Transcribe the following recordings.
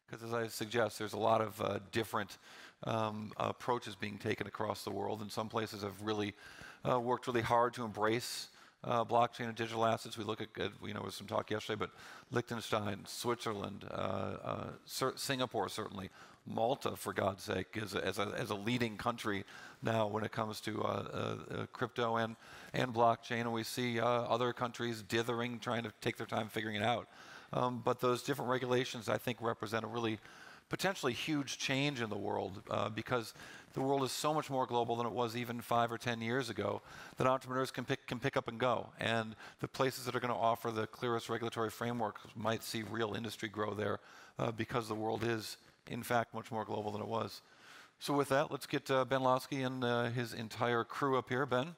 Because as I suggest, there's a lot of different approaches being taken across the world, and some places have really worked really hard to embrace blockchain and digital assets. We look at, there was some talk yesterday, but Liechtenstein, Switzerland, Singapore certainly, Malta, for God's sake, as a leading country now when it comes to crypto and blockchain. And we see other countries dithering, trying to take their time figuring it out. But those different regulations, I think, represent a really potentially huge change in the world because the world is so much more global than it was even 5 or 10 years ago that entrepreneurs can pick up and go. And the places that are going to offer the clearest regulatory framework might see real industry grow there because the world is, in fact, much more global than it was. So with that, let's get Ben Lawsky and his entire crew up here. Ben?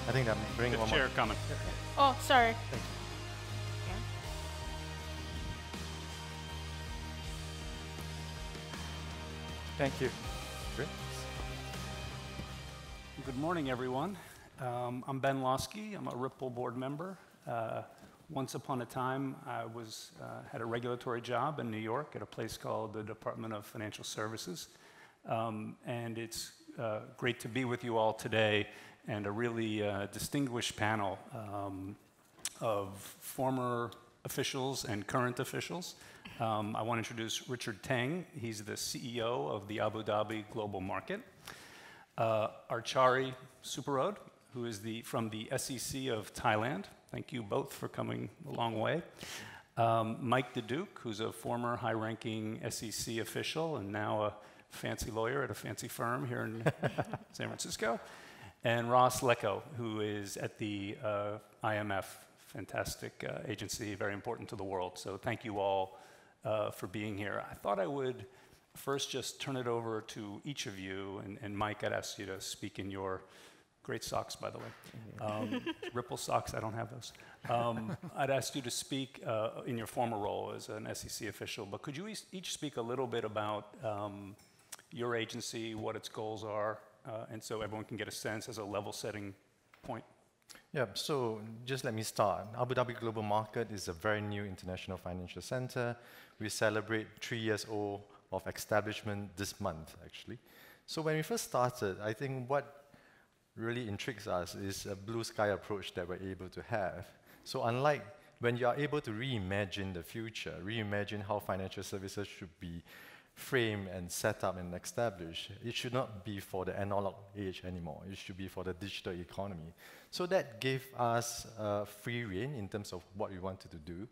I think I'm bringing one more. Chair coming. Oh, sorry. Thank you. Thank you. Great. Good morning, everyone. I'm Ben Lawsky. I'm a Ripple board member. Once upon a time, I had a regulatory job in New York at a place called the Department of Financial Services. And it's great to be with you all today and a really distinguished panel of former officials and current officials. I want to introduce Richard Teng. He's the CEO of the Abu Dhabi Global Market. Archari Suppiroj, who is from the SEC of Thailand. Thank you both for coming a long way. Mike Didiuk, who's a former high-ranking SEC official and now a fancy lawyer at a fancy firm here in San Francisco. And Ross Leckow, who is at the IMF, fantastic agency, very important to the world. So thank you all for being here. I thought I would first just turn it over to each of you, and Mike, I'd ask you to speak in your great socks, by the way. Ripple socks, I don't have those. I'd ask you to speak in your former role as an SEC official, but could you each speak a little bit about your agency, what its goals are, and so everyone can get a sense as a level-setting point. Yeah, so just let me start. Abu Dhabi Global Market is a very new international financial center. We celebrate 3 years old of establishment this month, actually. So when we first started, I think what really intrigues us is a blue sky approach that we're able to have. So unlike when you are able to reimagine the future, reimagine how financial services should be framed and set up and established, it should not be for the analog age anymore. It should be for the digital economy. So that gave us free rein in terms of what we wanted to do,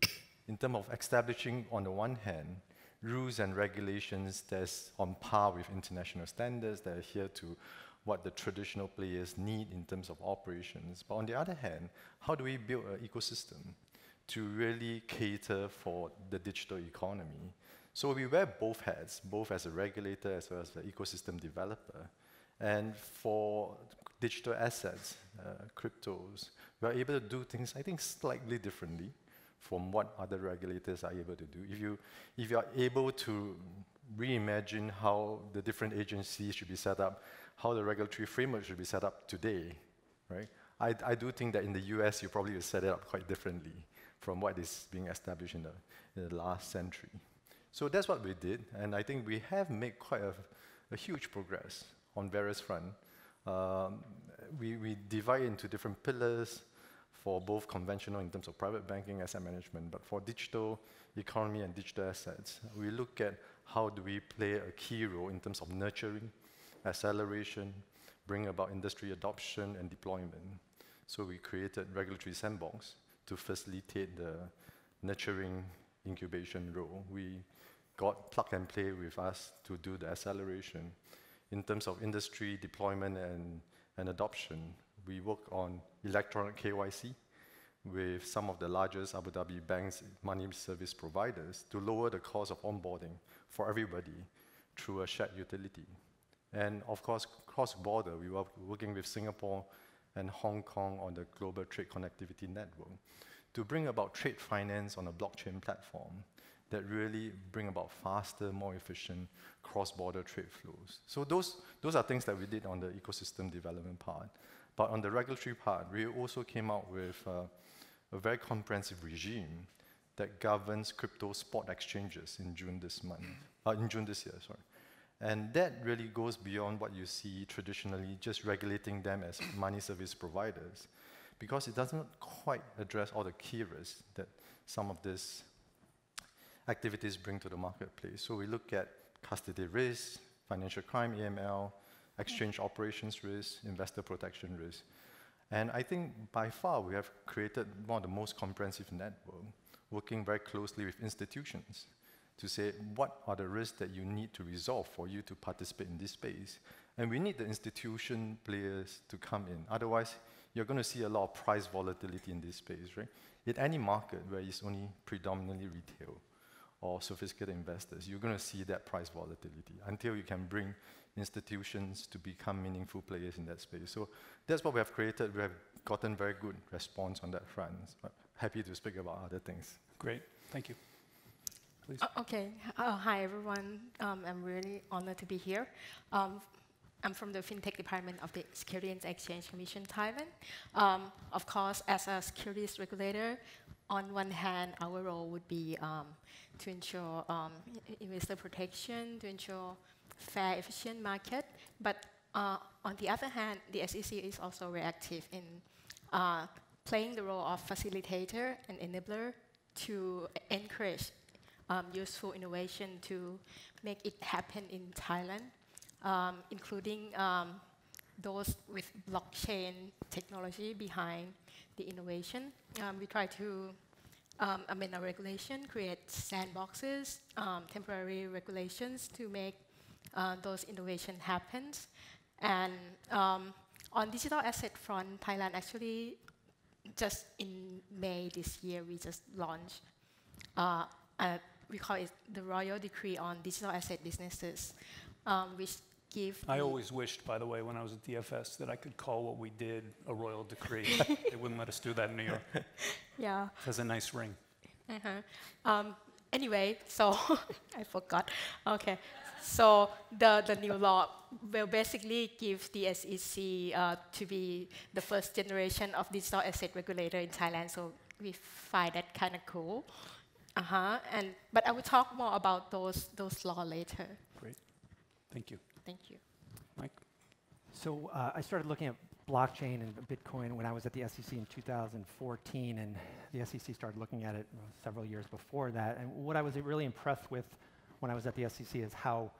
in terms of establishing, on the one hand, rules and regulations that's on par with international standards that adhere to what the traditional players need in terms of operations. But on the other hand, how do we build an ecosystem to really cater for the digital economy? So we wear both hats, both as a regulator as well as the ecosystem developer. And for digital assets, cryptos, we're able to do things, I think, slightly differently from what other regulators are able to do. If you are able to reimagine how the different agencies should be set up, how the regulatory framework should be set up today, right? I do think that in the US, you probably will set it up quite differently from what is being established in the last century. So that's what we did, and I think we have made quite a huge progress on various fronts. We divide into different pillars for both conventional in terms of private banking, asset management, but for digital economy and digital assets, we look at how do we play a key role in terms of nurturing, acceleration, bring about industry adoption and deployment. So we created regulatory sandbox to facilitate the nurturing incubation role. We got plug and play with us to do the acceleration. In terms of industry deployment and adoption, we work on electronic KYC with some of the largest Abu Dhabi banks, money service providers, to lower the cost of onboarding for everybody through a shared utility. And of course, cross-border, we were working with Singapore and Hong Kong on the Global Trade Connectivity Network to bring about trade finance on a blockchain platform that really bring about faster, more efficient cross-border trade flows. So those are things that we did on the ecosystem development part. But on the regulatory part, we also came out with a very comprehensive regime that governs crypto spot exchanges in June this year, sorry. And that really goes beyond what you see traditionally, just regulating them as money service providers, because it doesn't quite address all the key risks that some of these activities bring to the marketplace. So we look at custody risk, financial crime, AML, exchange operations risk, investor protection risk. And I think by far we have created one of the most comprehensive network, working very closely with institutions to say what are the risks that you need to resolve for you to participate in this space. And we need the institution players to come in. Otherwise, you're going to see a lot of price volatility in this space, right? In any market where it's only predominantly retail or sophisticated investors, you're going to see that price volatility until you can bring institutions to become meaningful players in that space. So that's what we have created. We have gotten very good response on that front. But happy to speak about other things. Great, thank you. Please. Okay, hi everyone. I'm really honored to be here. I'm from the FinTech department of the Securities and Exchange Commission Thailand. Of course, as a securities regulator, on one hand, our role would be to ensure investor protection, to ensure fair, efficient market. But on the other hand, the SEC is also very active in playing the role of facilitator and enabler to encourage useful innovation to make it happen in Thailand, including those with blockchain technology behind the innovation. We try to amend our regulation, create sandboxes, temporary regulations to make those innovations happen. And on digital asset front, Thailand actually, just in May this year, we just launched we call it the Royal Decree on Digital Asset Businesses, which give... I always wished, by the way, when I was at DFS, that I could call what we did a Royal Decree. They wouldn't let us do that in New York. Yeah. It has a nice ring. Anyway, so I forgot. Okay. So the new law will basically give the SEC to be the first generation of digital asset regulator in Thailand. So we find that kind of cool. But I will talk more about those laws later. Great. Thank you. Thank you. Mike? So I started looking at blockchain and Bitcoin when I was at the SEC in 2014, and the SEC started looking at it several years before that. And what I was really impressed with when I was at the SEC is how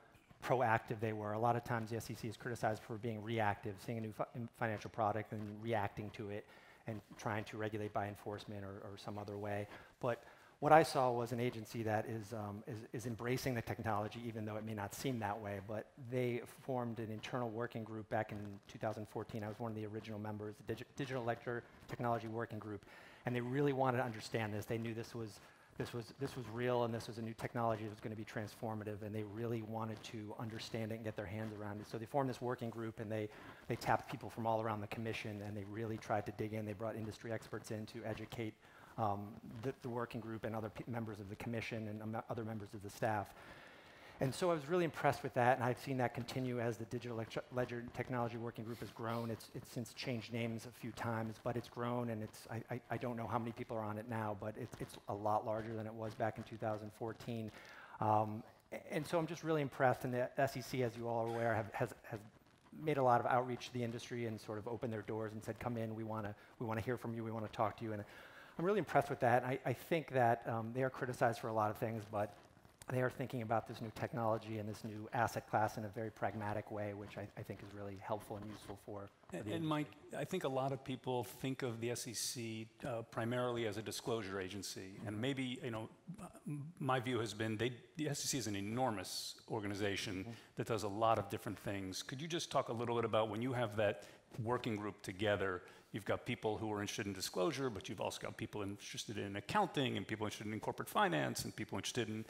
proactive they were. A lot of times the SEC is criticized for being reactive, seeing a new financial product and reacting to it and trying to regulate by enforcement or some other way. But what I saw was an agency that is embracing the technology, even though it may not seem that way. But they formed an internal working group back in 2014. I was one of the original members, the Digital Ledger Technology Working Group, and they really wanted to understand this. They knew this was real, and this was a new technology that was going to be transformative, and they really wanted to understand it and get their hands around it. So they formed this working group, and they tapped people from all around the commission, and they really tried to dig in. They brought industry experts in to educate the working group and other members of the commission and other members of the staff. And so I was really impressed with that, and I've seen that continue as the Digital Ledger Technology Working Group has grown. It's since changed names a few times, but it's grown, and I don't know how many people are on it now, but it's a lot larger than it was back in 2014. And so I'm just really impressed, and the SEC, as you all are aware, has made a lot of outreach to the industry and sort of opened their doors and said, come in, we want to hear from you, we want to talk to you. And I'm really impressed with that. I think that they are criticized for a lot of things, but they are thinking about this new technology and this new asset class in a very pragmatic way, which I think is really helpful and useful for the industry. Mike, I think a lot of people think of the SEC primarily as a disclosure agency, and maybe, my view has been the SEC is an enormous organization that does a lot of different things. Could you just talk a little bit about when you have that working group together, you've got people who are interested in disclosure, but you've also got people interested in accounting and people interested in corporate finance and people interested in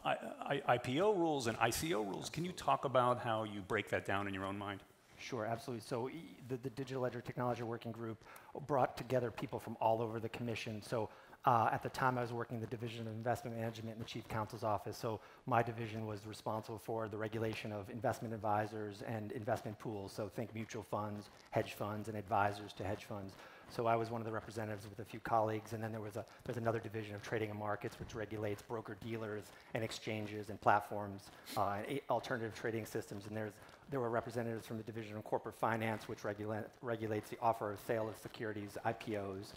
IPO rules and ICO rules. Can you talk about how you break that down in your own mind? Sure, absolutely. So the Digital Ledger Technology Working Group brought together people from all over the commission. So At the time, I was working in the Division of Investment Management in the Chief Counsel's Office, so my division was responsible for the regulation of investment advisors and investment pools, so think mutual funds, hedge funds, and advisors to hedge funds. So I was one of the representatives with a few colleagues, and then there's another division of trading and markets, which regulates broker-dealers and exchanges and platforms, and alternative trading systems, and there were representatives from the Division of Corporate Finance, which regulates the offer or sale of securities, IPOs,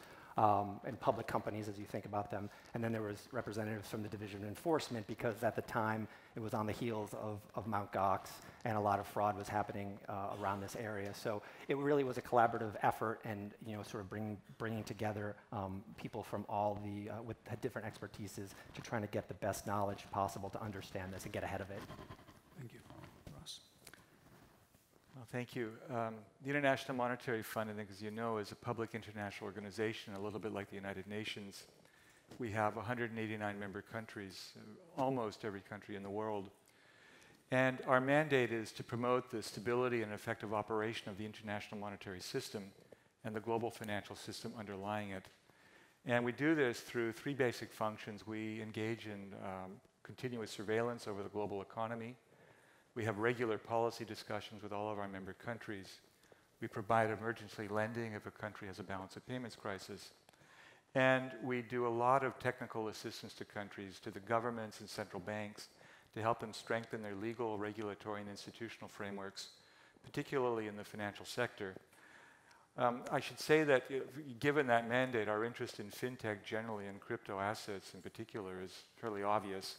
and public companies as you think about them. And then there was representatives from the Division of Enforcement, because at the time it was on the heels of Mt. Gox, and a lot of fraud was happening around this area. So it really was a collaborative effort, and sort of bringing together people from all the with different expertises to trying to get the best knowledge possible to understand this and get ahead of it. Thank you. Ross? Well, thank you. The International Monetary Fund, I think, as you know, is a public international organization, a little bit like the United Nations. We have 189 member countries, almost every country in the world. And our mandate is to promote the stability and effective operation of the international monetary system and the global financial system underlying it. And we do this through three basic functions. We engage in continuous surveillance over the global economy. We have regular policy discussions with all of our member countries. We provide emergency lending if a country has a balance of payments crisis. And we do a lot of technical assistance to countries, to the governments and central banks, to help them strengthen their legal, regulatory, and institutional frameworks, particularly in the financial sector. I should say that given that mandate, our interest in fintech generally and crypto assets in particular is fairly obvious.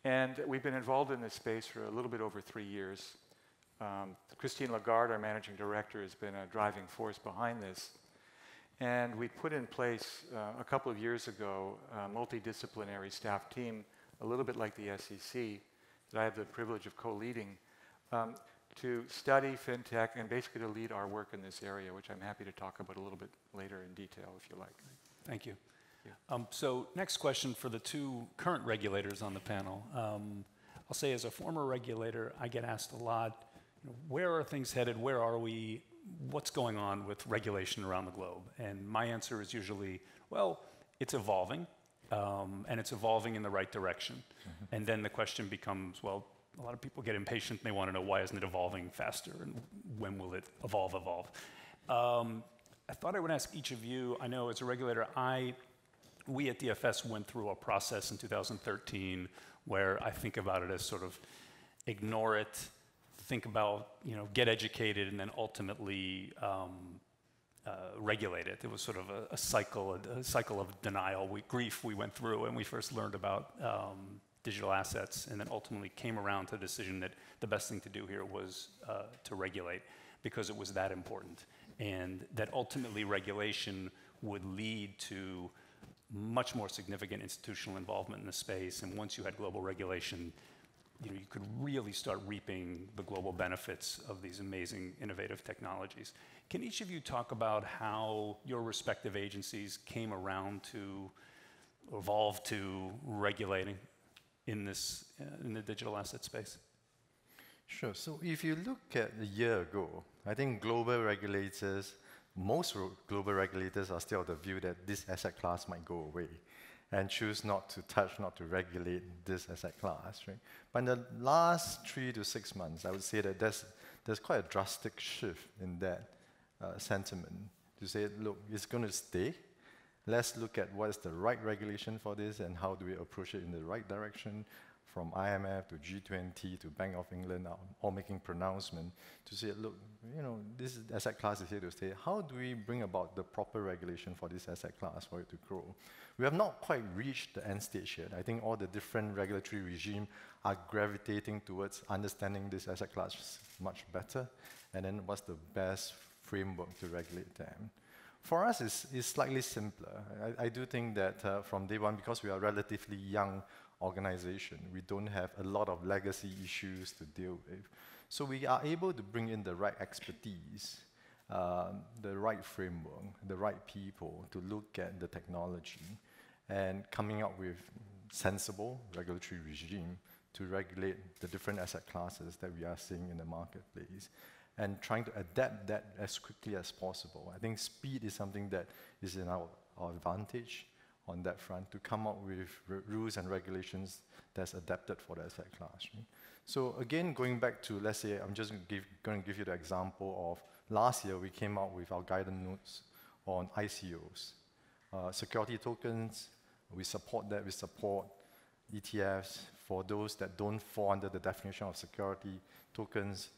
And we've been involved in this space for a little bit over 3 years. Christine Lagarde, our managing director, has been a driving force behind this. And we put in place a couple of years ago a multidisciplinary staff team, a little bit like the SEC, that I have the privilege of co-leading, to study fintech and basically to lead our work in this area, which I'm happy to talk about a little bit later in detail, if you like. Thank you. So next question for the two current regulators on the panel. I'll say as a former regulator, I get asked a lot, where are things headed? Where are we? What's going on with regulation around the globe? And my answer is usually, well, it's evolving, and it's evolving in the right direction. Mm-hmm. And then the question becomes, well, a lot of people get impatient and they want to know why isn't it evolving faster and when will it evolve? I thought I would ask each of you, I know as a regulator, we at DFS went through a process in 2013 where I think about it as sort of ignore it, think about, get educated, and then ultimately regulate it. It was sort of a cycle of denial, grief we went through, and we first learned about digital assets, and then ultimately came around to the decision that the best thing to do here was to regulate, because it was that important, and that ultimately regulation would lead to much more significant institutional involvement in the space, and once you had global regulation, you could really start reaping the global benefits of these amazing innovative technologies. Can each of you talk about how your respective agencies came around to evolve to regulating in the digital asset space? Sure. So if you look at a year ago, I think most global regulators are still of the view that this asset class might go away and choose not to touch, not to regulate this asset class, right? But in the last 3 to 6 months, I would say that there's quite a drastic shift in that sentiment to say, look, it's going to stay. Let's look at what is the right regulation for this and how do we approach it in the right direction, from IMF to G20 to Bank of England, all making pronouncement to say, look, this asset class is here to stay. How do we bring about the proper regulation for this asset class for it to grow? We have not quite reached the end stage yet. I think all the different regulatory regimes are gravitating towards understanding this asset class much better, and then what's the best framework to regulate them. For us, it's slightly simpler. I do think that from day one, because we are a relatively young organization, we don't have a lot of legacy issues to deal with. So we are able to bring in the right expertise, the right framework, the right people to look at the technology and coming up with sensible regulatory regime to regulate the different asset classes that we are seeing in the marketplace and trying to adapt that as quickly as possible. I think speed is something that is in our advantage on that front to come up with rules and regulations that's adapted for the asset class. Right? So again, going back to, let's say, I'm just going to give you the example of last year we came out with our guidance notes on ICOs. Security tokens, we support that. We support ETFs for those that don't fall under the definition of security tokens.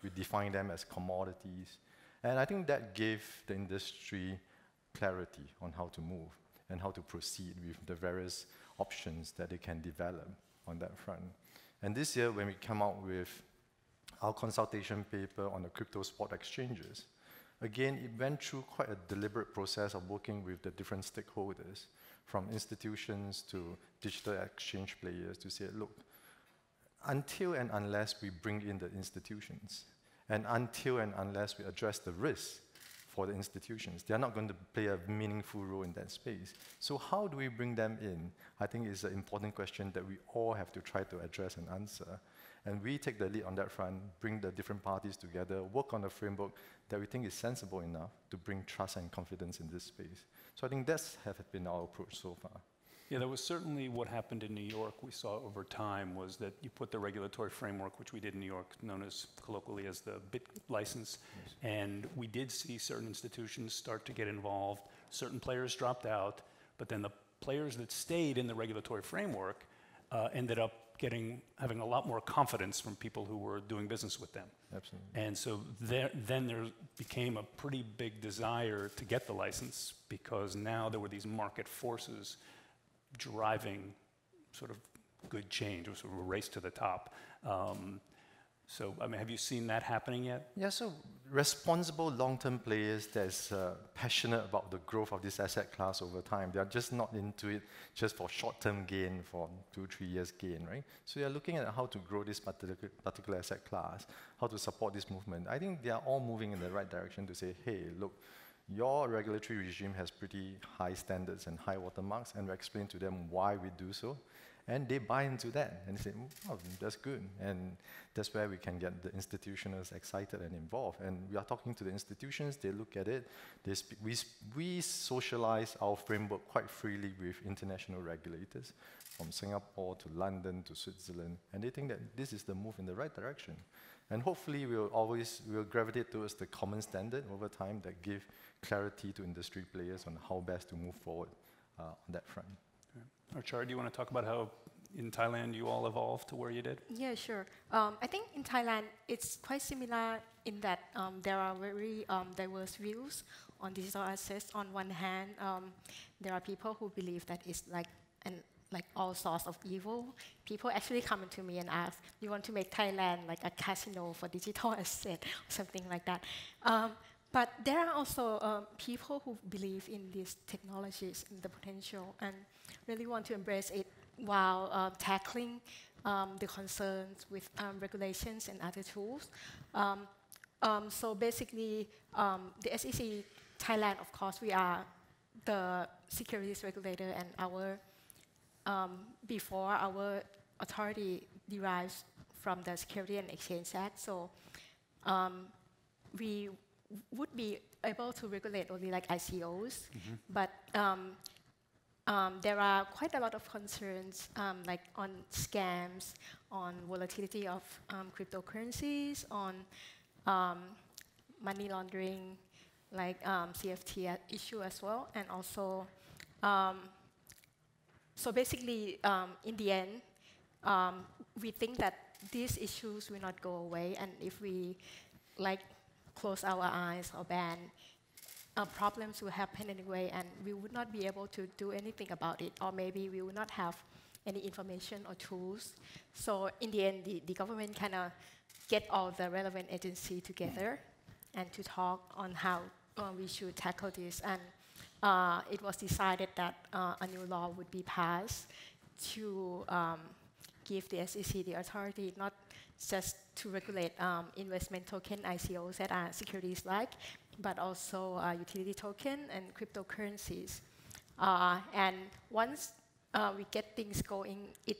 We define them as commodities. And I think that gave the industry clarity on how to move and how to proceed with the various options that they can develop on that front. And this year, when we come out with our consultation paper on the crypto spot exchanges, again, it went through quite a deliberate process of working with the different stakeholders, from institutions to digital exchange players, to say, look, until and unless we bring in the institutions, and until and unless we address the risks for the institutions, they're not going to play a meaningful role in that space. So how do we bring them in? I think is an important question that we all have to try to address and answer. And we take the lead on that front, bring the different parties together, work on a framework that we think is sensible enough to bring trust and confidence in this space. So I think that's have been our approach so far. Yeah, that was certainly what happened in New York. We saw over time was that you put the regulatory framework, which we did in New York, known as colloquially as the BIT license, yes. And we did see certain institutions start to get involved. Certain players dropped out, but then the players that stayed in the regulatory framework ended up having a lot more confidence from people who were doing business with them. Absolutely. And so then there became a pretty big desire to get the license, because now there were these market forces driving sort of good change. It was sort of a race to the top. So, I mean, have you seen that happening yet? Yeah, so responsible long-term players that's passionate about the growth of this asset class over time. They are just not into it just for short-term gain, for 2-3 years gain, right? So they are looking at how to grow this particular asset class, how to support this movement. I think they are all moving in the right direction to say, hey, look, your regulatory regime has pretty high standards and high watermarks, and we explain to them why we do so. And they buy into that, and they say, oh, that's good. And that's where we can get the institutionals excited and involved. And we are talking to the institutions, they look at it, we socialize our framework quite freely with international regulators, from Singapore to London to Switzerland, and they think that this is the move in the right direction. And hopefully we'll gravitate towards the common standard over time that give clarity to industry players on how best to move forward on that front. Archari, do you want to talk about how in Thailand you all evolved to where you did? Yeah, sure. I think in Thailand it's quite similar in that there are very diverse views on digital assets. On one hand, there are people who believe that it's like all sorts of evil. People actually come to me and ask, "You want to make Thailand like a casino for digital asset or something like that?" But there are also people who believe in these technologies and the potential and really want to embrace it while tackling the concerns with regulations and other tools. So basically, the SEC Thailand, of course, we are the securities regulator, and before our authority derives from the Securities and Exchange Act. So we would be able to regulate only like ICOs, but there are quite a lot of concerns like on scams, on volatility of cryptocurrencies, on money laundering, like CFT issue as well, and also so basically in the end we think that these issues will not go away, and if we like close our eyes or ban, problems will happen anyway, and we would not be able to do anything about it, or maybe we will not have any information or tools. So in the end, the government kind of get all the relevant agencies together and to talk on how we should tackle this. And it was decided that a new law would be passed to give the SEC the authority not just to regulate investment token ICOs that are securities-like, but also utility token and cryptocurrencies. And once we get things going, it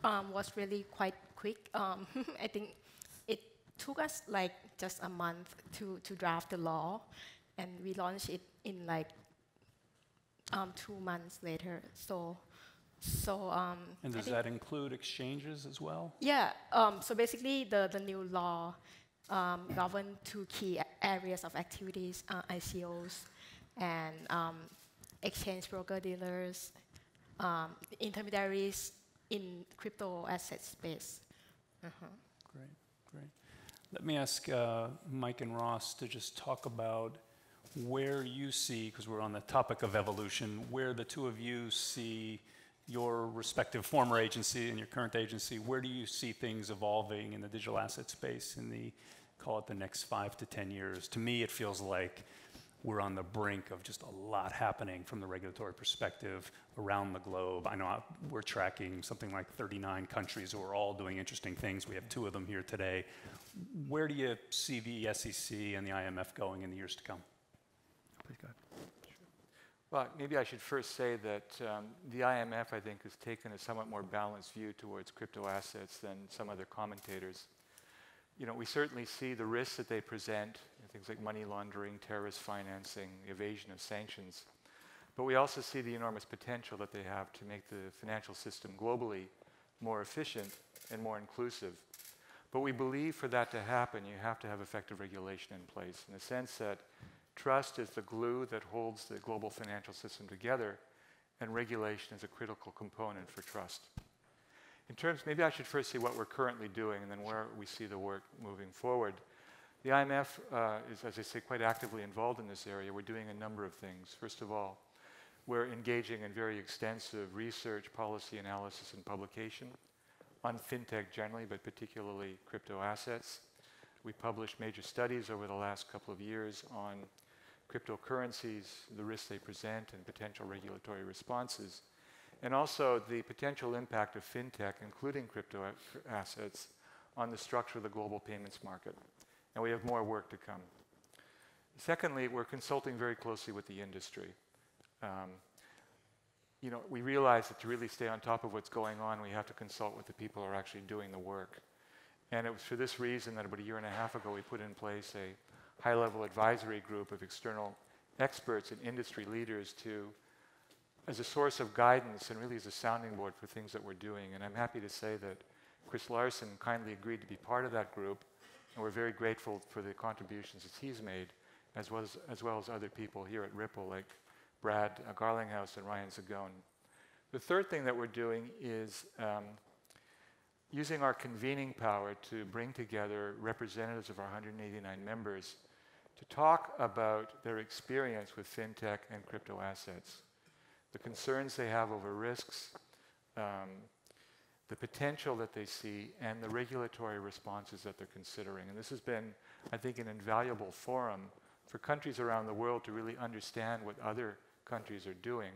was really quite quick. I think it took us like just a month to draft the law, and we launched it in like 2 months later. And does that include exchanges as well? Yeah. So basically, the new law govern 2 key areas of activities: ICOs and exchange broker dealers, intermediaries in crypto asset space. Great, great. Let me ask Mike and Ross to just talk about where you see, because we're on the topic of evolution, where the 2 of you see your respective former agency and your current agency. Where do you see things evolving in the digital asset space in the, call it the next 5 to 10 years? To me, it feels like we're on the brink of just a lot happening from the regulatory perspective around the globe. I know we're tracking something like 39 countries who are all doing interesting things. We have 2 of them here today. Where do you see the SEC and the IMF going in the years to come? Please go ahead. Well, maybe I should first say that the IMF, I think, has taken a somewhat more balanced view towards crypto assets than some other commentators. You know, we certainly see the risks that they present, things like money laundering, terrorist financing, evasion of sanctions. But we also see the enormous potential that they have to make the financial system globally more efficient and more inclusive. But we believe for that to happen, you have to have effective regulation in place, in the sense that trust is the glue that holds the global financial system together, and regulation is a critical component for trust. In terms, maybe I should first see what we're currently doing and then where we see the work moving forward. The IMF is, as I say, quite actively involved in this area. We're doing a number of things. First of all, we're engaging in very extensive research, policy analysis, and publication on fintech generally, but particularly crypto assets. We published major studies over the last couple of years on cryptocurrencies, the risks they present, and potential regulatory responses, and also the potential impact of fintech, including crypto assets, on the structure of the global payments market. And we have more work to come. Secondly, we're consulting very closely with the industry. You know, we realize that to really stay on top of what's going on, we have to consult with the people who are actually doing the work. And it was for this reason that about 1.5 years ago, we put in place a high-level advisory group of external experts and industry leaders as a source of guidance and really as a sounding board for things that we're doing. And I'm happy to say that Chris Larson kindly agreed to be part of that group, and we're very grateful for the contributions that he's made, as well as other people here at Ripple, like Brad Garlinghouse and Ryan Zagone. The third thing that we're doing is using our convening power to bring together representatives of our 189 members to talk about their experience with fintech and crypto assets, the concerns they have over risks, the potential that they see, and the regulatory responses that they're considering. And this has been, I think, an invaluable forum for countries around the world to really understand what other countries are doing.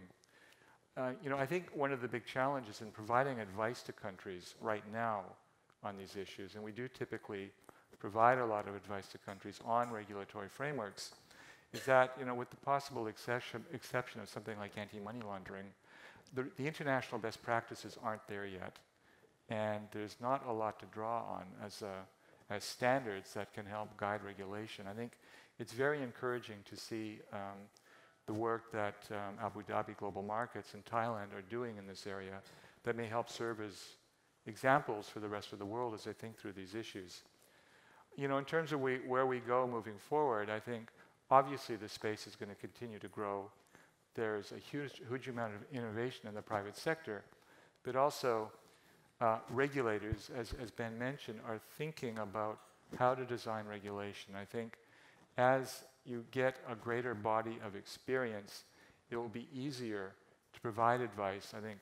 You know, I think one of the big challenges in providing advice to countries right now on these issues, and we do typically provide a lot of advice to countries on regulatory frameworks, is that, you know, with the possible exception of something like anti-money laundering, the international best practices aren't there yet. And there's not a lot to draw on as standards that can help guide regulation. I think it's very encouraging to see the work that Abu Dhabi Global Markets and Thailand are doing in this area that may help serve as examples for the rest of the world as they think through these issues. You know, in terms of where we go moving forward, I think obviously the space is going to continue to grow. There's a huge amount of innovation in the private sector, but also regulators, as Ben mentioned, are thinking about how to design regulation. I think as you get a greater body of experience, it will be easier to provide advice, I think,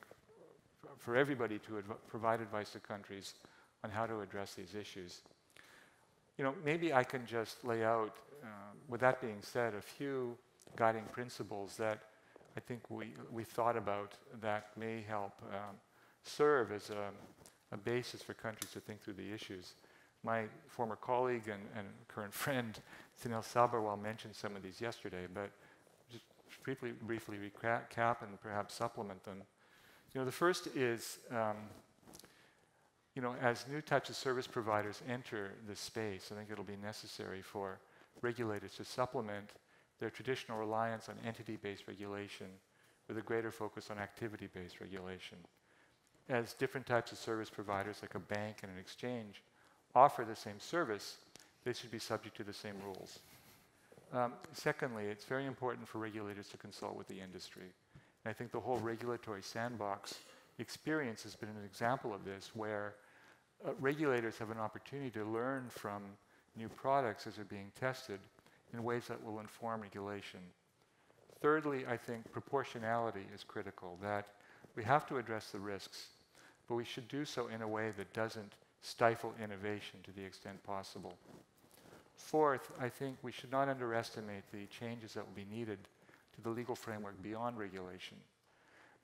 for everybody to provide advice to countries on how to address these issues. You know, maybe I can just lay out, with that being said, a few guiding principles that I think we thought about that may help serve as a basis for countries to think through the issues. My former colleague and current friend, Sunil Sabharwal, mentioned some of these yesterday, but just briefly recap and perhaps supplement them. You know, the first is, you know, as new types of service providers enter this space, I think it'll be necessary for regulators to supplement their traditional reliance on entity-based regulation with a greater focus on activity-based regulation. As different types of service providers, like a bank and an exchange, offer the same service, they should be subject to the same rules. Secondly, it's very important for regulators to consult with the industry. And I think the whole regulatory sandbox experience has been an example of this, where regulators have an opportunity to learn from new products as they're being tested in ways that will inform regulation. Thirdly, I think proportionality is critical, that we have to address the risks, but we should do so in a way that doesn't stifle innovation to the extent possible. Fourth, I think we should not underestimate the changes that will be needed to the legal framework beyond regulation.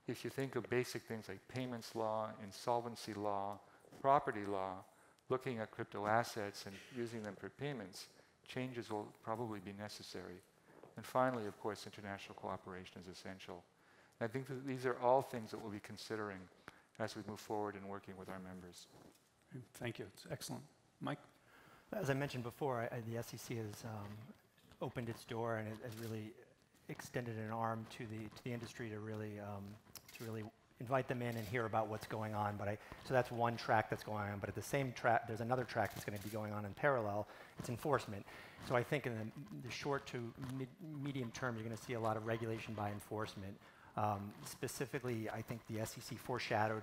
If you think of basic things like payments law, insolvency law, property law, looking at crypto assets and using them for payments, changes will probably be necessary. And finally, of course, international cooperation is essential. And I think that these are all things that we'll be considering as we move forward in working with our members. Thank you. It's excellent. Mike? As I mentioned before, the SEC has opened its door and has really extended an arm to the industry to really invite them in and hear about what's going on. So that's one track that's going on. But at the same track, there's another track that's going to be going on in parallel. It's enforcement. So I think in the short to medium term, you're going to see a lot of regulation by enforcement. Specifically, I think the SEC foreshadowed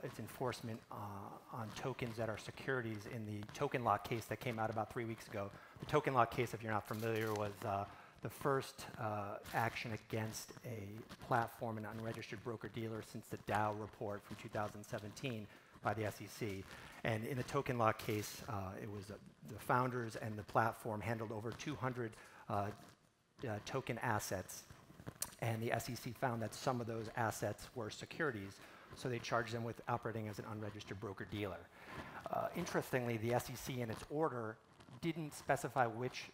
its enforcement on tokens that are securities in the token lock case that came out about 3 weeks ago. The token lock case, if you're not familiar, was the first action against a platform, an unregistered broker-dealer, since the Dow report from 2017 by the SEC. And in the token lock case, it was the founders and the platform handled over 200 token assets. And the SEC found that some of those assets were securities, so they charged them with operating as an unregistered broker-dealer. Interestingly, the SEC in its order didn't specify which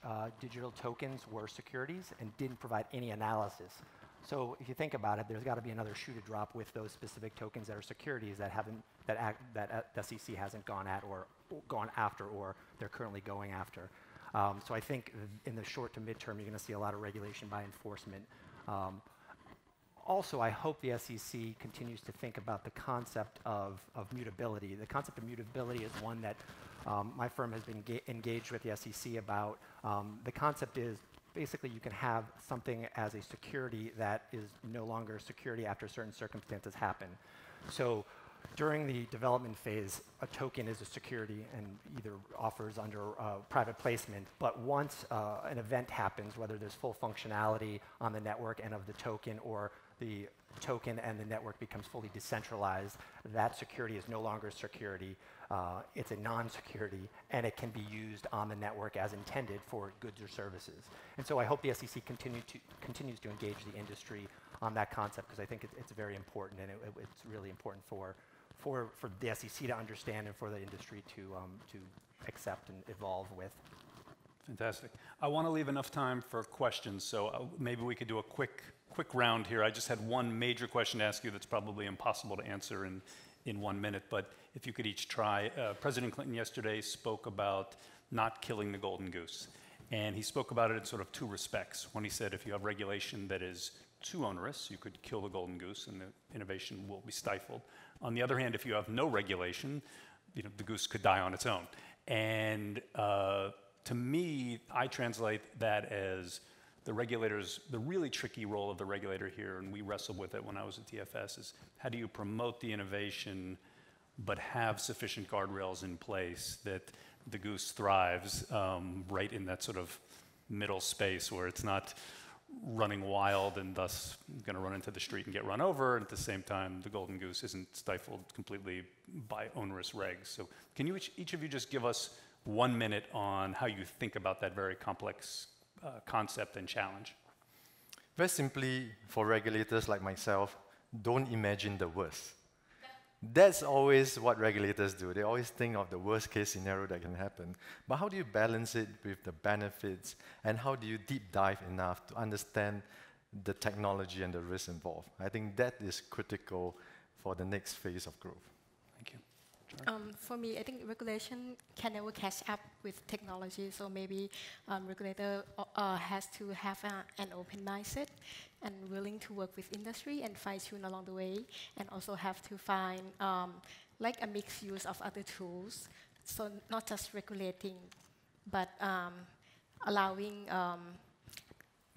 digital tokens were securities and didn't provide any analysis. So if you think about it, there's got to be another shoe to drop with those specific tokens that are securities that SEC hasn't gone at or gone after, or they're currently going after. So I think in the short to midterm, you're going to see a lot of regulation by enforcement. Also, I hope the SEC continues to think about the concept of mutability. The concept of mutability is one that my firm has been engaged with the SEC about. The concept is basically you can have something as a security that is no longer a security after certain circumstances happen. So during the development phase, a token is a security and either offers under private placement. But once an event happens, whether there's full functionality on the network and of the token, or the token and the network becomes fully decentralized, that security is no longer a security. It's a non-security, and it can be used on the network as intended for goods or services. And so I hope the SEC continues to engage the industry on that concept, because I think it's very important, and it's really important for the SEC to understand and for the industry to accept and evolve with. Fantastic. I want to leave enough time for questions, so maybe we could do a quick round here. I just had one major question to ask you that's probably impossible to answer in 1 minute, but if you could each try. President Clinton yesterday spoke about not killing the golden goose, and he spoke about it in sort of two respects. One, he said if you have regulation that is too onerous, you could kill the golden goose and the innovation will be stifled. On the other hand, if you have no regulation, the goose could die on its own. And to me, I translate that as the really tricky role of the regulator here, and we wrestled with it when I was at TFS, is how do you promote the innovation but have sufficient guardrails in place that the goose thrives right in that sort of middle space where it's not running wild and thus going to run into the street and get run over, and at the same time the golden goose isn't stifled completely by onerous regs. So can you each of you just give us 1 minute on how you think about that very complex concept and challenge? Very simply, for regulators like myself, don't imagine the worst. That's always what regulators do. They always think of the worst case scenario that can happen. But how do you balance it with the benefits, and how do you deep dive enough to understand the technology and the risks involved? I think that is critical for the next phase of growth. Thank you. For me, I think regulation can never catch up with technology. So maybe regulator has to have an open mindset and willing to work with industry and fine-tune along the way, and also have to find like a mixed use of other tools. So not just regulating, but allowing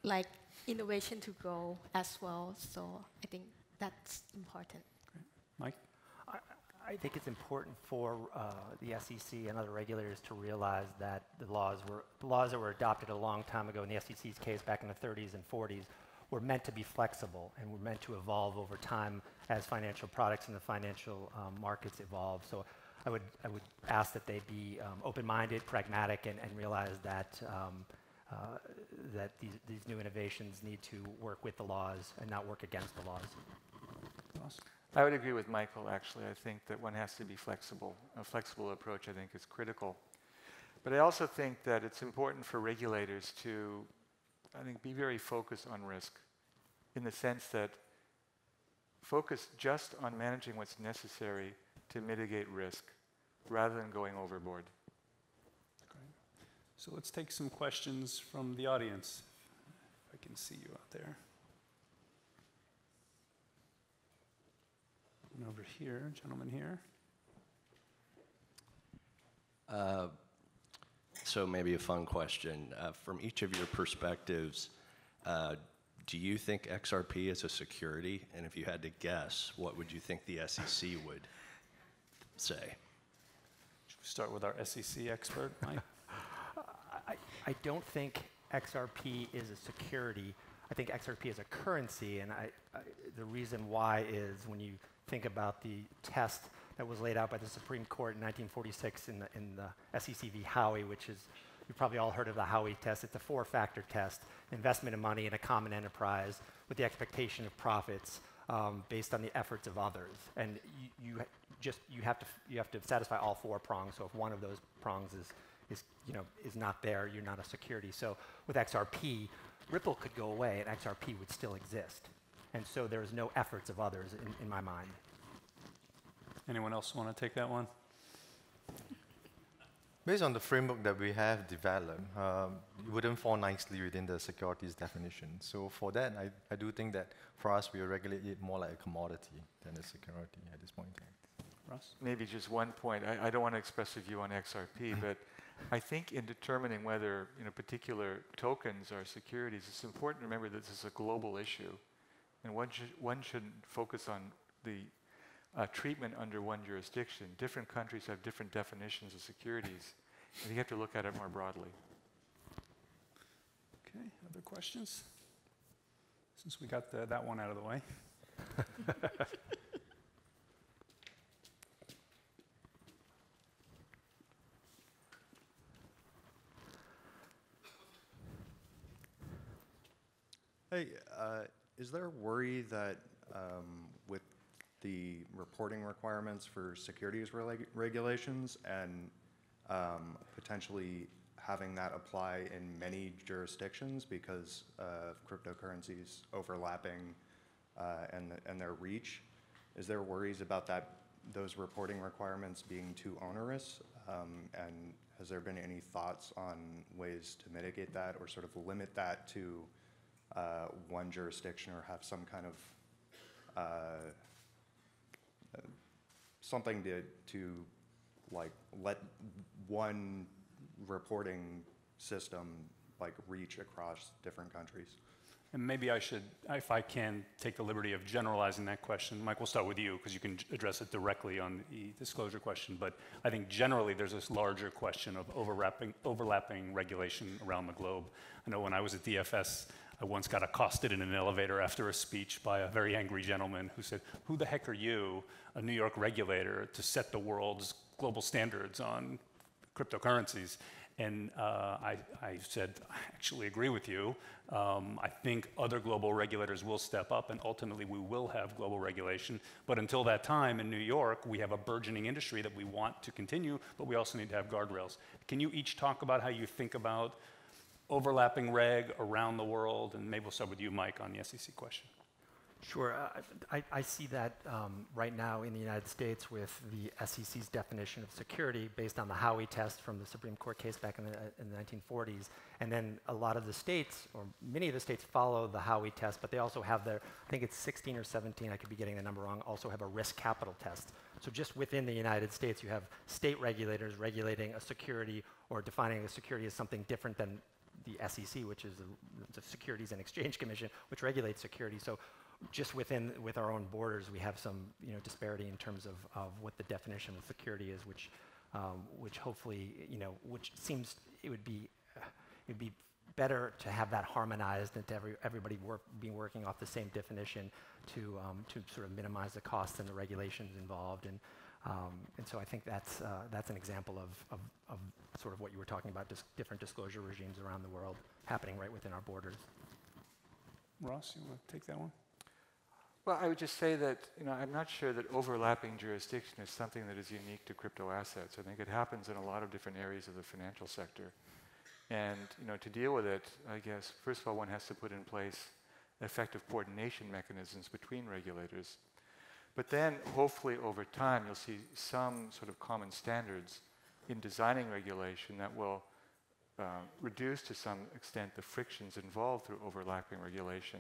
like innovation to grow as well. So I think that's important. Great. Mike? I think it's important for the SEC and other regulators to realize that the laws that were adopted a long time ago in the SEC's case back in the 30s and 40s were meant to be flexible and were meant to evolve over time as financial products and the financial markets evolve. So I would ask that they be open-minded, pragmatic, and realize that that these new innovations need to work with the laws and not work against the laws. Ross? I would agree with Michael, actually. I think that one has to be flexible. A flexible approach, I think, is critical. But I also think that it's important for regulators to, I think, be very focused on risk, in the sense that focus just on managing what's necessary to mitigate risk, rather than going overboard. Great. So let's take some questions from the audience. If I can see you out there. And over here, gentleman here. So maybe a fun question. From each of your perspectives, do you think XRP is a security? And if you had to guess, what would you think the SEC would say? Should we start with our SEC expert, Mike? I don't think XRP is a security. I think XRP is a currency, and the reason why is when you think about the test that was laid out by the Supreme Court in 1946 in the SEC v. Howey, which is, you've probably all heard of the Howey Test. It's a 4-factor test: investment of money in a common enterprise with the expectation of profits based on the efforts of others. And you have to satisfy all 4 prongs. So if one of those prongs is not there, you're not a security. So with XRP, Ripple could go away and XRP would still exist. And so there's no efforts of others in my mind. Anyone else want to take that one? Based on the framework that we have developed, it wouldn't fall nicely within the securities definition. So for that, I do think that for us, we regulate it more like a commodity than a security at this point in time. Ross? Maybe just one point. I don't want to express a view on XRP, but I think in determining whether particular tokens are securities, it's important to remember that this is a global issue. And one shouldn't focus on the treatment under one jurisdiction. Different countries have different definitions of securities, and you have to look at it more broadly. Okay, other questions? Since we got that one out of the way. Hey, is there worry that with the reporting requirements for securities regulations and potentially having that apply in many jurisdictions because of cryptocurrencies overlapping and their reach, is there worries about those reporting requirements being too onerous? And has there been any thoughts on ways to mitigate that or sort of limit that to one jurisdiction, or have some kind of something to like let one reporting system like reach across different countries? And maybe I should, if I can, take the liberty of generalizing that question. Mike, we'll start with you because you can address it directly on the disclosure question. But I think generally there's this larger question of overlapping regulation around the globe. I know when I was at DFS, I once got accosted in an elevator after a speech by a very angry gentleman who said, "Who the heck are you, a New York regulator, to set the world's global standards on cryptocurrencies?" And I said, "I actually agree with you. I think other global regulators will step up, and ultimately we will have global regulation. But until that time, in New York, we have a burgeoning industry that we want to continue, but we also need to have guardrails." Can you each talk about how you think about overlapping reg around the world? And maybe we'll start with you, Mike, on the SEC question. Sure. I see that right now in the United States with the SEC's definition of security based on the Howey Test from the Supreme Court case back in the 1940s. And then a lot of the states, or many of the states, follow the Howey Test, but they also have their, I think it's 16 or 17, I could be getting the number wrong, also have a risk capital test. So just within the United States, you have state regulators regulating a security or defining a security as something different than the SEC, which is the Securities and Exchange Commission, which regulates security. So just with our own borders, we have some disparity in terms of what the definition of security is, which hopefully which seems it would be better to have that harmonized and to everybody be working off the same definition to sort of minimize the costs and the regulations involved. And so I think that's an example of sort of what you were talking about, different disclosure regimes around the world happening right within our borders. Ross, you want to take that one? Well, I would just say that I'm not sure that overlapping jurisdiction is something that is unique to crypto assets. I think it happens in a lot of different areas of the financial sector. And to deal with it, I guess, first of all, one has to put in place effective coordination mechanisms between regulators. But then, hopefully, over time, you'll see some sort of common standards in designing regulation that will reduce to some extent the frictions involved through overlapping regulation.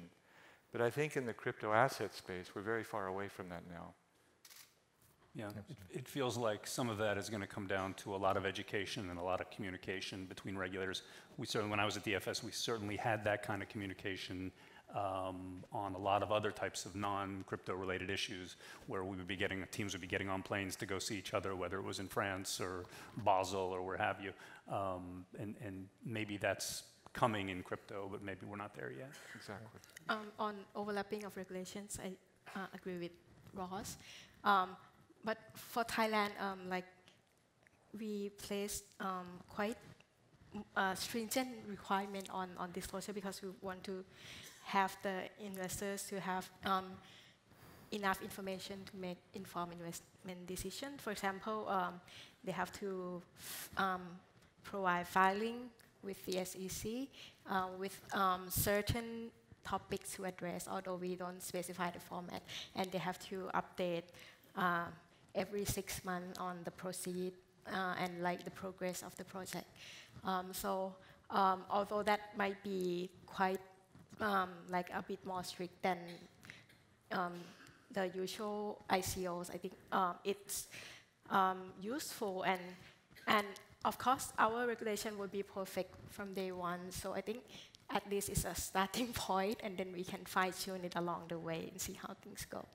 But I think in the crypto asset space, we're very far away from that now. Yeah, it feels like some of that is going to come down to a lot of education and a lot of communication between regulators. When I was at the FS, we certainly had that kind of communication on a lot of other types of non-crypto related issues where teams would be getting on planes to go see each other, whether it was in France or Basel or where have you. And maybe that's coming in crypto, but maybe we're not there yet. Exactly. On overlapping of regulations, I agree with Ross. But for Thailand, we placed quite stringent requirement on disclosure because we want to have the investors to have enough information to make informed investment decisions. For example, they have to provide filing with the SEC with certain topics to address, although we don't specify the format. And they have to update every 6 months on the proceed and the progress of the project. So although that might be quite a bit more strict than the usual ICOs, I think it's useful and of course our regulation will be perfect from day one. So I think at least it's a starting point, and then we can fine-tune it along the way and see how things go.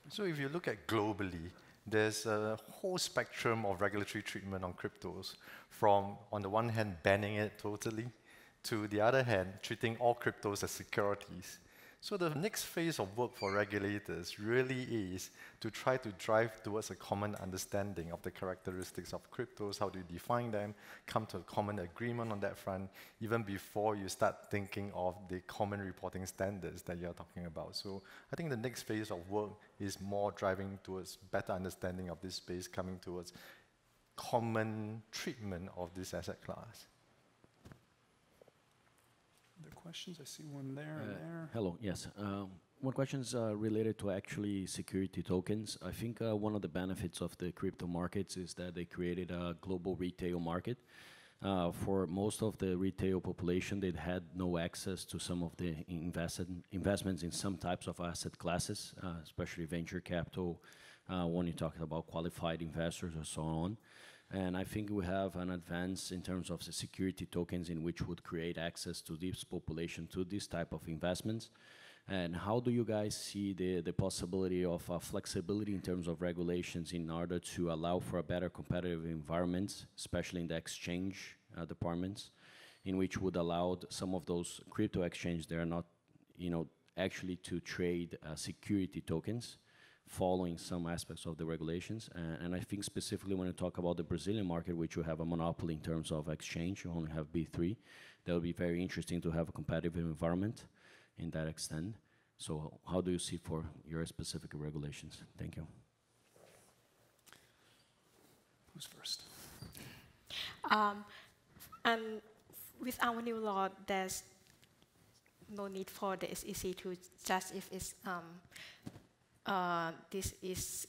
So if you look at globally, there's a whole spectrum of regulatory treatment on cryptos, from, on the one hand, banning it totally, to the other hand, treating all cryptos as securities. So the next phase of work for regulators really is to try to drive towards a common understanding of the characteristics of cryptos, how do you define them, come to a common agreement on that front, even before you start thinking of the common reporting standards that you're talking about. So I think the next phase of work is more driving towards better understanding of this space, coming towards common treatment of this asset class. Other questions? I see one there and there. Hello, yes. One question is related to actually security tokens. I think one of the benefits of the crypto markets is that they created a global retail market. For most of the retail population, they had no access to some of the investments in some types of asset classes, especially venture capital, when you're talking about qualified investors or so on. And I think we have an advance in terms of the security tokens in which would create access to this population to this type of investments. And how do you guys see the possibility of flexibility in terms of regulations in order to allow for a better competitive environment, especially in the exchange departments, in which would allow some of those crypto exchanges that are not, actually to trade security tokens, following some aspects of the regulations. And I think specifically when you talk about the Brazilian market, which you have a monopoly in terms of exchange, you only have B3, that would be very interesting to have a competitive environment in that extent. So how do you see for your specific regulations? Thank you. Who's first? And with our new law, there's no need for the SEC to judge if it's this is,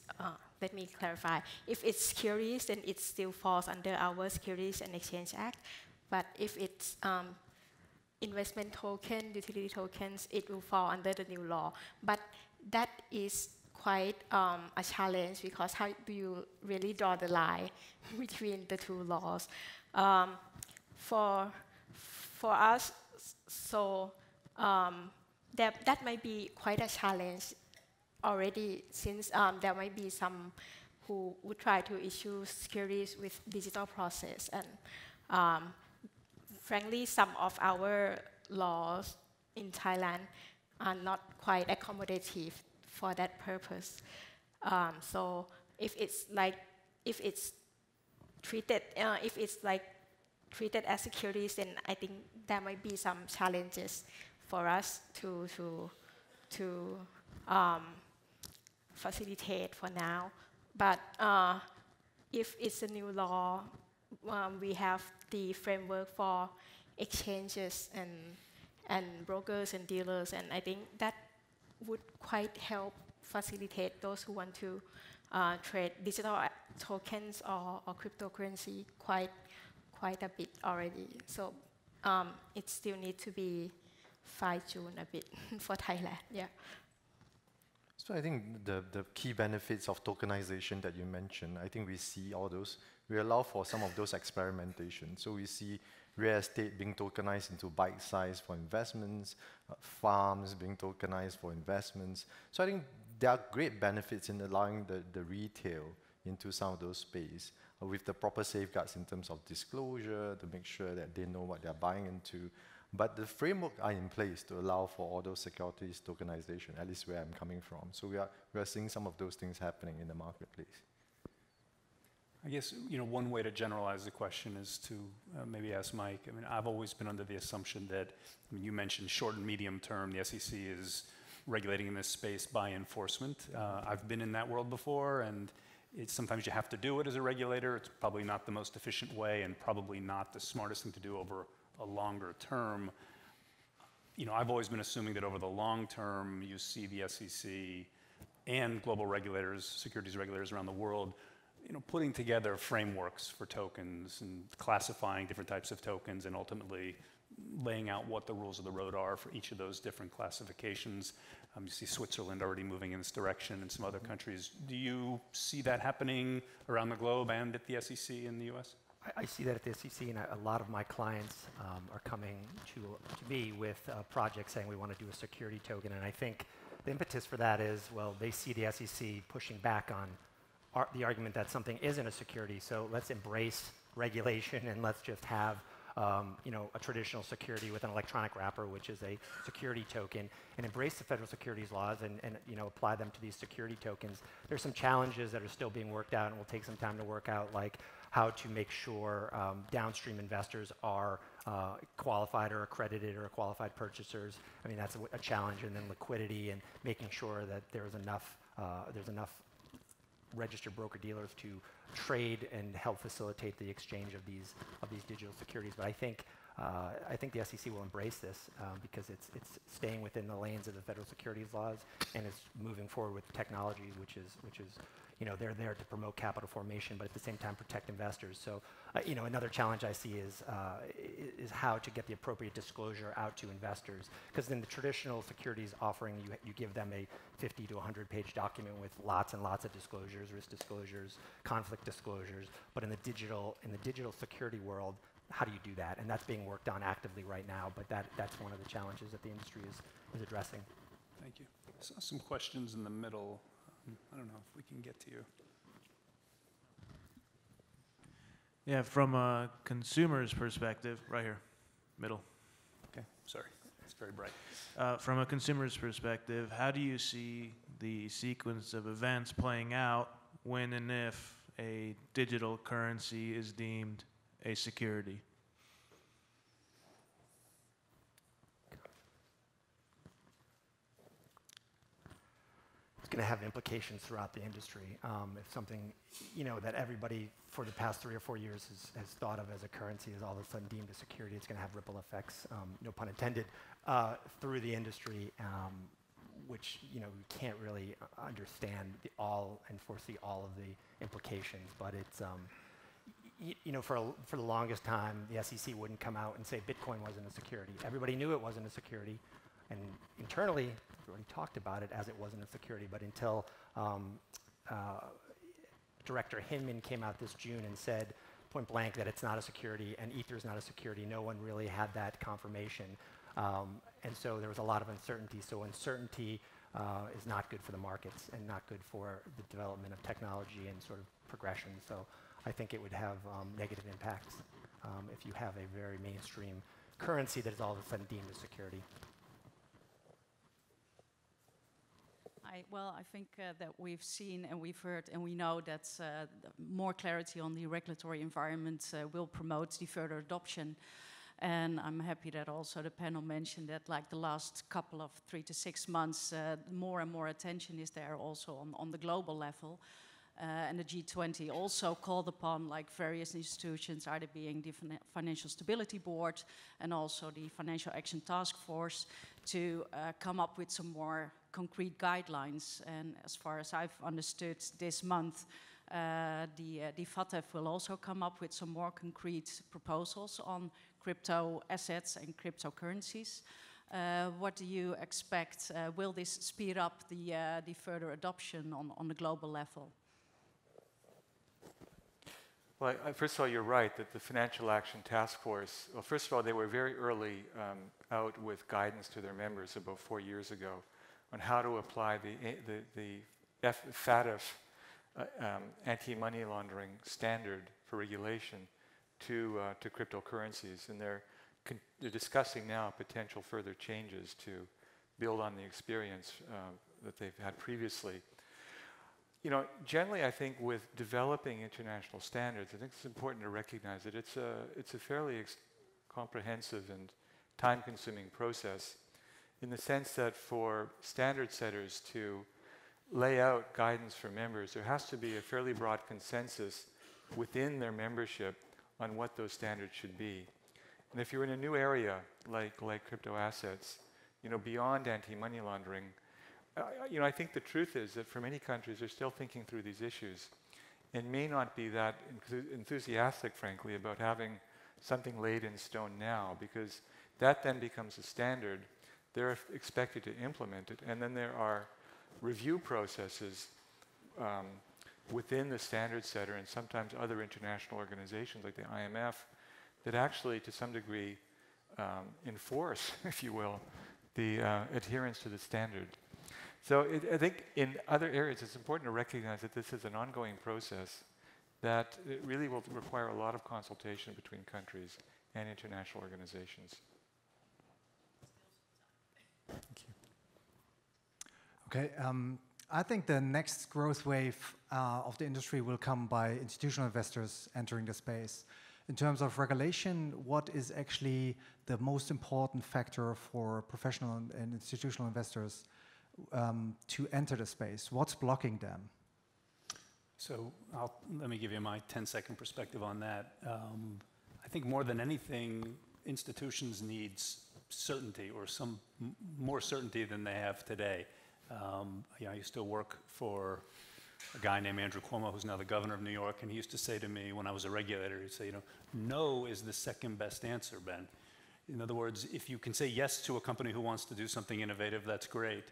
let me clarify, if it's securities, then it still falls under our Securities and Exchange Act. But if it's investment token, utility tokens, it will fall under the new law. But that is quite a challenge, because how do you really draw the line between the two laws? For us, so that might be quite a challenge already, since there might be some who would try to issue securities with digital process, and frankly, some of our laws in Thailand are not quite accommodative for that purpose. So if it's treated as securities, then I think there might be some challenges for us to facilitate for now. But if it's a new law, we have the framework for exchanges and brokers and dealers, and I think that would quite help facilitate those who want to trade digital tokens or cryptocurrency quite a bit already. So it still needs to be fine-tuned a bit for Thailand. Yeah. So I think the key benefits of tokenization that you mentioned, I think we see all those. We allow for some of those experimentation. So we see real estate being tokenized into bite size for investments, farms being tokenized for investments. So I think there are great benefits in allowing the retail into some of those space with the proper safeguards in terms of disclosure to make sure that they know what they're buying into. But the framework are in place to allow for all those securities tokenization, at least where I'm coming from. So we are seeing some of those things happening in the marketplace. I guess one way to generalize the question is to maybe ask Mike. I mean, I've always been under the assumption that, you mentioned short and medium term, the SEC is regulating in this space by enforcement. I've been in that world before, and sometimes you have to do it as a regulator. It's probably not the most efficient way, and probably not the smartest thing to do over a longer term. I've always been assuming that over the long term, you see the SEC and global regulators, securities regulators around the world, putting together frameworks for tokens and classifying different types of tokens, and ultimately laying out what the rules of the road are for each of those different classifications. You see Switzerland already moving in this direction, and some other countries. Do you see that happening around the globe and at the SEC in the US? I see that at the SEC, and a lot of my clients are coming to me with projects saying we want to do a security token. And I think the impetus for that is, well, they see the SEC pushing back on the argument that something isn't a security. So let's embrace regulation and let's just have a traditional security with an electronic wrapper, which is a security token, and embrace the federal securities laws and apply them to these security tokens. There's some challenges that are still being worked out and will take some time to work out, like how to make sure downstream investors are qualified or accredited or qualified purchasers. I mean, that's a challenge. And then liquidity and making sure that there's enough registered broker-dealers to trade and help facilitate the exchange of these digital securities. But I think the SEC will embrace this because it's staying within the lanes of the federal securities laws, and it's moving forward with technology, which is they're there to promote capital formation, but at the same time protect investors. So another challenge I see is how to get the appropriate disclosure out to investors, because in the traditional securities offering, you give them a 50 to 100-page document with lots and lots of disclosures, risk disclosures, conflict disclosures. But in the digital security world, how do you do that? And that's being worked on actively right now, but that's one of the challenges that the industry is addressing. Thank you. I saw some questions in the middle. I don't know if we can get to you. Yeah, from a consumer's perspective, right here, middle. Okay, sorry, it's very bright. From a consumer's perspective, how do you see the sequence of events playing out when and if a digital currency is deemed a security? going to have implications throughout the industry. If something, that everybody for the past 3 or 4 years has thought of as a currency is all of a sudden deemed a security, it's going to have ripple effects, no pun intended, through the industry, which we can't really understand and foresee all of the implications. But it's for the longest time, the SEC wouldn't come out and say Bitcoin wasn't a security. Everybody knew it wasn't a security, and internally, everybody talked about it as it wasn't a security. But until Director Hinman came out this June and said point blank that it's not a security and Ether is not a security, no one really had that confirmation. And so there was a lot of uncertainty. So uncertainty is not good for the markets and not good for the development of technology and sort of progression. So I think it would have negative impacts if you have a very mainstream currency that is all of a sudden deemed a security. Well, I think that we've seen and we've heard and we know that more clarity on the regulatory environment will promote the further adoption. And I'm happy that also the panel mentioned that like the last couple of 3 to 6 months, more and more attention is there also on the global level. And the G20 also called upon like various institutions, either being the Financial Stability Board and also the Financial Action Task Force, to come up with some more concrete guidelines. And as far as I've understood, this month, the FATF will also come up with some more concrete proposals on crypto assets and cryptocurrencies. What do you expect? Will this speed up the further adoption on the global level? Well, first of all, you're right that the Financial Action Task Force, well, first of all, they were very early out with guidance to their members about 4 years ago on how to apply the FATF anti-money laundering standard for regulation to cryptocurrencies. And they're discussing now potential further changes to build on the experience that they've had previously. Generally, I think with developing international standards, I think it's important to recognize that it's a fairly comprehensive and time-consuming process, in the sense that for standard setters to lay out guidance for members, there has to be a fairly broad consensus within their membership on what those standards should be. And if you're in a new area like crypto assets, beyond anti-money laundering, I think the truth is that for many countries, they're still thinking through these issues and may not be that enthusiastic, frankly, about having something laid in stone now, because that then becomes a standard. They're expected to implement it, and then there are review processes within the standard setter and sometimes other international organizations like the IMF that actually, to some degree, enforce, if you will, the adherence to the standard. So I think in other areas, it's important to recognize that this is an ongoing process, that it really will require a lot of consultation between countries and international organizations. Thank you. Okay, I think the next growth wave of the industry will come by institutional investors entering the space. In terms of regulation, what is actually the most important factor for professional and institutional investors to enter the space? What's blocking them? So let me give you my 10-second perspective on that. I think more than anything, institutions need certainty, or some more certainty than they have today. I used to work for a guy named Andrew Cuomo, who's now the governor of New York, and he used to say to me when I was a regulator, he'd say, no is the second best answer, Ben. In other words, if you can say yes to a company who wants to do something innovative, that's great.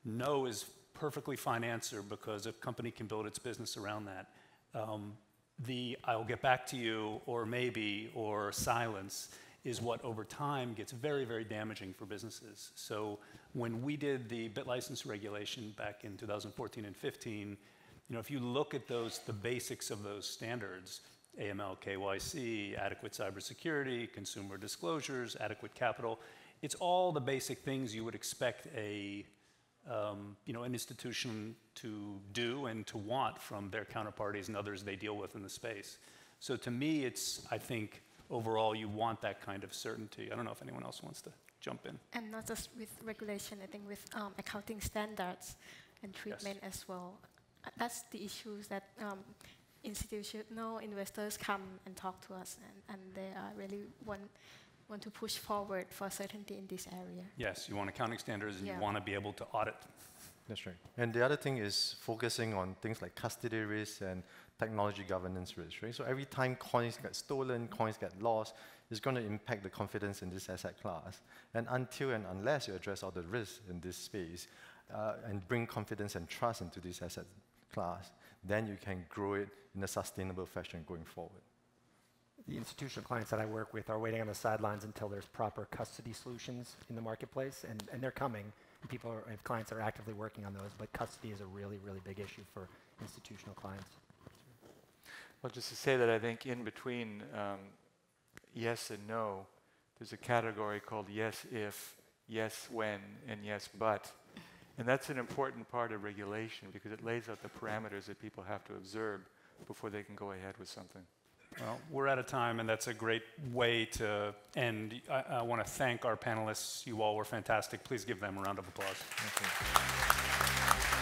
No is perfectly fine answer, because a company can build its business around that. I'll get back to you, or maybe, or silence is what over time gets very, very damaging for businesses. So when we did the BitLicense regulation back in 2014 and 15, if you look at the basics of those standards, AML, KYC, adequate cybersecurity, consumer disclosures, adequate capital, it's all the basic things you would expect an institution to do and to want from their counterparties and others they deal with in the space. So to me, I think, overall, you want that kind of certainty. I don't know if anyone else wants to jump in. And not just with regulation, I think with accounting standards, and treatment as well. That's the issues that institutional investors come and talk to us, and they really want to push forward for certainty in this area. Yes, you want accounting standards and Yeah. you want to be able to audit. That's right. And the other thing is focusing on things like custody risk and technology governance risk, right? So every time coins get stolen, coins get lost, it's going to impact the confidence in this asset class. And until and unless you address all the risks in this space and bring confidence and trust into this asset class, then you can grow it in a sustainable fashion going forward. The institutional clients that I work with are waiting on the sidelines until there's proper custody solutions in the marketplace, and they're coming. And people are, if clients are actively working on those, but custody is a really, really big issue for institutional clients. Well, just to say that I think in between yes and no, there's a category called yes if, yes when, and yes but. And that's an important part of regulation because it lays out the parameters that people have to observe before they can go ahead with something. Well, we're out of time, and that's a great way to end. I want to thank our panelists. You all were fantastic. Please give them a round of applause. Thank you.